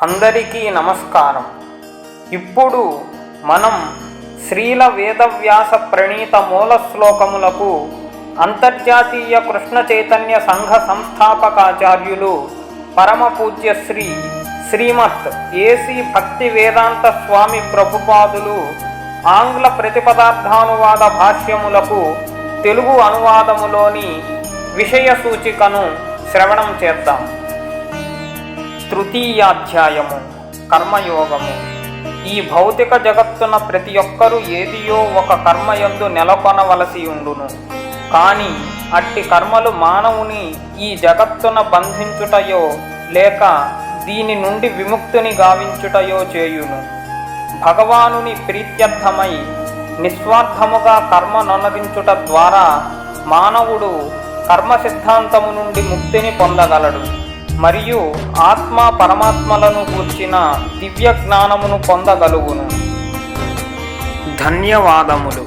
అందరికీ నమస్కారం. ఇప్పుడు మనం శ్రీల వేదవ్యాస ప్రణీత మూల శ్లోకములకు అంతర్జాతీయ కృష్ణ చైతన్య సంఘ సంస్థాపకాచార్యులు పరమ పూజ్య శ్రీమత్ ఏసీ భక్తి వేదాంత స్వామి ప్రభుపాదులు ఆంగ్ల ప్రతిపదార్థానువాద భాష్యములకు తెలుగు అనువాదములోని విషయ సూచికను శ్రవణం చేద్దాం. తృతీయాధ్యాయము కర్మయోగము. ఈ భౌతిక జగత్తున ప్రతి ఒక్కరూ ఏదియో ఒక కర్మయందు నెలకొనవలసి ఉండును. కానీ అట్టి కర్మలు మానవుని ఈ జగత్తున బంధించుటయో లేక దీని నుండి విముక్తిని గావించుటయో చేయును. భగవానుని ప్రీత్యర్థమై నిస్వార్థముగా కర్మ నొనరించుట ద్వారా మానవుడు కర్మ సిద్ధాంతము నుండి ముక్తిని పొందగలడు మరియు ఆత్మ పరమాత్మలను కూర్చిన దివ్య జ్ఞానమును పొందగలుగును. ధన్యవాదములు.